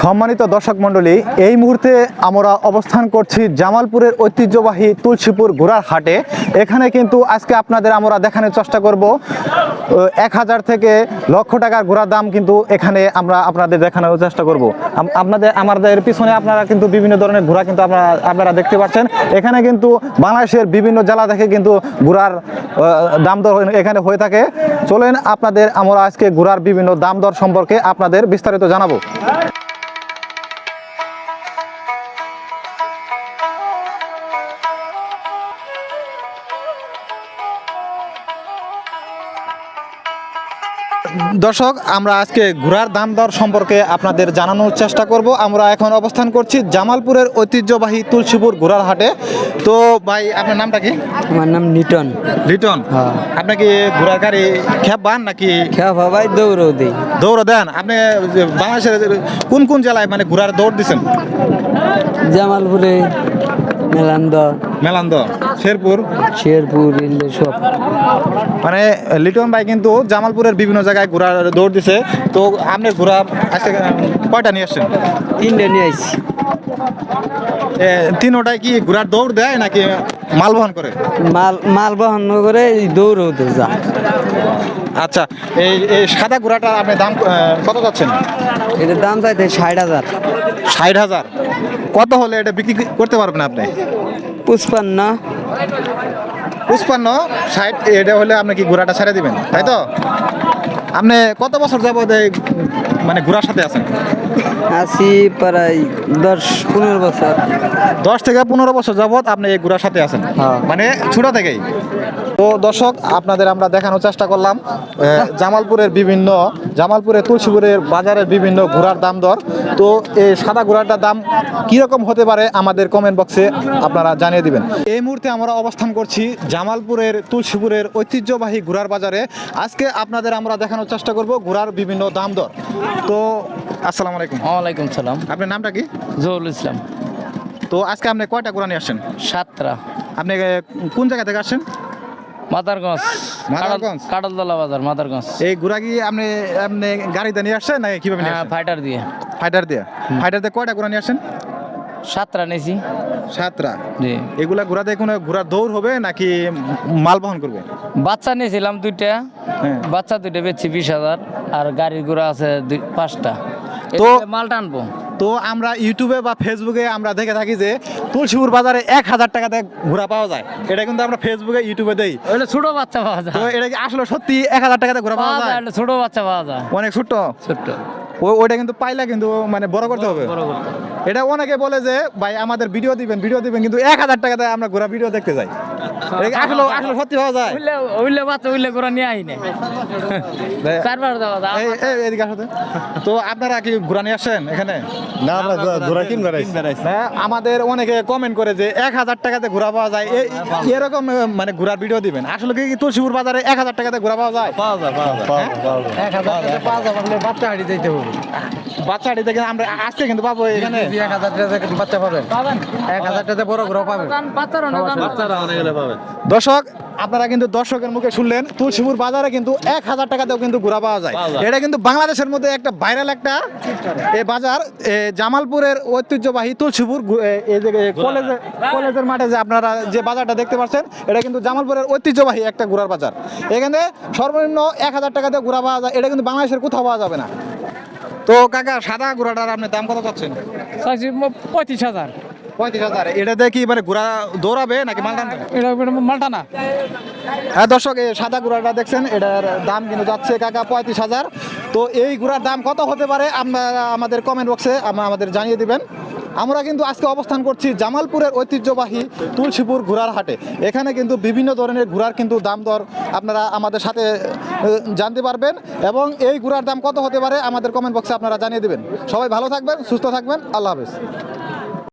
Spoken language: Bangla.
সম্মানিত দর্শক মণ্ডলী, এই মুহূর্তে আমরা অবস্থান করছি জামালপুরের ঐতিহ্যবাহী তুলসীপুর ঘোড়ার হাটে। এখানে কিন্তু আজকে আপনাদের আমরা দেখানোর চেষ্টা করব 1000 থেকে লক্ষ টাকার ঘোড়ার দাম কিন্তু এখানে আমরা আপনাদের দেখানোর চেষ্টা করব। আমাদের পিছনে আপনারা কিন্তু বিভিন্ন ধরনের ঘোড়া কিন্তু আপনারা দেখতে পাচ্ছেন। এখানে কিন্তু বাংলাদেশের বিভিন্ন জেলা থেকে কিন্তু ঘোড়ার দাম দর এখানে হয়ে থাকে। চলেন আপনাদের আমরা আজকে ঘোড়ার বিভিন্ন দাম দর সম্পর্কে আপনাদের বিস্তারিত জানাবো। দর্শক, আমরা আজকে ঘোড়ার দাম দর সম্পর্কে আপনাদের জানানোর চেষ্টা করব। আমরা এখন অবস্থান করছি জামালপুরের ঐতিহ্যবাহী তুলসীপুর ঘোড়ার হাটে। তো ভাই, আপনার নামটা কি? আমার নাম লিটন। লিটন, আপনি কি ঘোড়ার গাড়ি খেপ বান নাকি? খেপ ভাই, দৌড়ও দিই। দৌড় দেন? আপনি বাংলাদেশের কোন কোন জেলায় মানে ঘোড়ার দৌড় দিচ্ছেন? জামালপুরে, মেলান্দ, শেরপুর সব। মানে লিটন ভাই কিন্তু জামালপুরের বিভিন্ন জায়গায় ঘোড়া দৌড় দিছে। তো আপনি ঘোড়া আজকে কয়টা নিয়ে আসছেন? 3টে নিয়ে আসছি। তিনোটাই কি ঘোড়ার দৌড় দেয় নাকি মাল বহন করে? মাল বহন করে দৌড়ও দেয় যা। আচ্ছা, এই সাদা ঘোড়াটা আপনি দাম কত যাচ্ছেন? এটার দাম চাইতে 60,000। 60,000? কত হলে এটা বিক্রি করতে পারবেন আপনি? 55। 55, 60 এটা হলে আপনি কি ঘোড়াটা ছেড়ে দিবেন, তাই তো? আপনি কত বছর যাবত মানে ঘোড়ার সাথে আছেন? আছি প্রায় 10-15 বছর। 10 থেকে 15 বছর যাবত আপনি এই ঘোড়ার সাথে আছেন, মানে ছোট থেকেই। তো দর্শক, আপনাদের আমরা দেখানোর চেষ্টা করলাম জামালপুরের তুলসীপুরের বাজারের বিভিন্ন ঘোড়ার দাম দর। তো এই সাদা ঘোড়াটার দাম কীরকম হতে পারে আমাদের কমেন্ট বক্সে আপনারা জানিয়ে দিবেন। এই মুহূর্তে আমরা অবস্থান করছি জামালপুরের তুলসীপুরের ঐতিহ্যবাহী ঘোড়ার বাজারে। আজকে আপনাদের আমরা দেখানোর চেষ্টা করব ঘোড়ার বিভিন্ন দাম দর। তো আসসালামু আলাইকুম। ওয়ালাইকুম সালাম। আপনার নামটা কি? জহুরুল ইসলাম। তো আজকে আপনি কয়টা ঘোড়া নিয়ে আসছেন? 7টা। আপনি কোন জায়গা থেকে আসছেন? মাদারগঞ্জ, কাটলতলা বাজার, মাদারগঞ্জ। এই ঘোড়া কি আপনি গাড়িতে নিয়ে আসছেন নাকি কিভাবে নিয়ে আসছেন? ফাইটার দিয়ে। ফাইটার দিয়ে কয়টা ঘোড়া নিয়ে আসছেন? 7টা নিয়েছি। 7টা? জি। এগুলা ঘোড়া দিয়ে কোনো ঘোড়ার দৌড় হবে নাকি মাল বহন করবে? বাচ্চা নিয়েছিলাম 2টা। বাচ্চা 2টা বেচছি 20,000। আর গাড়ির ঘোড়া আছে 5টা। তো মাল টানবো। তো আমরা ইউটিউবে বা ফেসবুকে আমরা দেখে থাকি যে তুলসীপুর বাজারে 1000 টাকাতে ঘোড়া পাওয়া যায়। এটা কিন্তু আমরা ফেসবুকে ইউটিউবে দেই। ছোট বাচ্চা পাওয়া যায়। তো এটা কি আসলে সত্যি 1000 টাকাতে ঘোড়া পাওয়া যায়? ছোট বাচ্চা পাওয়া যায়, অনেক ছোট। ওইটা কিন্তু পাইলে কিন্তু মানে বড় করতে হবে। এটা অনেকে বলে যে ভাই আমাদের ভিডিও দিবেন কিন্তু 1000 টাকাতে আমরা ঘোড়া ভিডিও দেখতে যাই। আসলে সত্যি পাওয়া যায়? বাচ্চা ঘোড়া নিয়ে আই না। এদিকে আসতে। তো আপনারা কি ঘোড়া নিয়ে আসেন এখানে? না, আমরা ঘোড়া কিনবে রাখছি। আমাদের অনেকে কমেন্ট করে যে 1000 টাকাতে ঘোড়া পাওয়া যায়, এরকম মানে ঘোড়ার ভিডিও দিবেন। আসলে কি তুলসীপুর বাজারে 1000 টাকাতে ঘোড়া পাওয়া যায়? পাওয়া যায়। 1000 পাওয়া যাবে। বাচ্চা হাঁড়ি দিতে হবে। বাচ্চা হাঁড়ি থেকে আমরা আজকে কিন্তু পাবো এখানে। 1000 টাকা বাচ্চা পাবেন। 1000 টাকা বড় ঘোড়া পাবেন। বাচ্চারা অনেক গেলে পাবেন। দর্শক, আপনারা কিন্তু দর্শকের মুখে শুনলেন, তুলসীপুর বাজারে কিন্তু 1000 টাকাতেও কিন্তু ঘোড়া পাওয়া যায়। এটা কিন্তু বাংলাদেশের মধ্যে একটা ভাইরাল একটা এই বাজার। জামালপুরের ঐতিহ্যবাহী তুলসীপুর কলেজের মাঠে যে আপনারা যে বাজারটা দেখতে পাচ্ছেন, এটা কিন্তু জামালপুরের ঐতিহ্যবাহী একটা ঘোড়ার বাজার। এখানে সর্বনিম্ন 1000 টাকাতে ঘোড়া পাওয়া যায়। এটা কিন্তু বাংলাদেশের কোথাও পাওয়া যাবে না। তো কাকা, সাদা ঘোড়াটার আপনি দাম কত চাচ্ছেন? 35,000। 35,000? এটা দেখি মানে ঘোড়া দৌড়াবে নাকি মাল টানবে? এটা মালটা না। হ্যাঁ দর্শক, এই সাদা ঘোড়াটা দেখছেন, এটার দাম কিন্তু যাচ্ছে কাকা 35,000। তো এই ঘোড়ার দাম কত হতে পারে আপনারা আমাদের কমেন্ট বক্সে আমাদের জানিয়ে দিবেন। আমরা কিন্তু আজকে অবস্থান করছি জামালপুরের ঐতিহ্যবাহী তুলসীপুর ঘোড়ার হাটে। এখানে কিন্তু বিভিন্ন ধরনের ঘোড়ার কিন্তু দাম দর আপনারা আমাদের সাথে জানতে পারবেন, এবং এই ঘোড়ার দাম কত হতে পারে আমাদের কমেন্ট বক্সে আপনারা জানিয়ে দিবেন। সবাই ভালো থাকবেন, সুস্থ থাকবেন। আল্লাহ হাফেজ।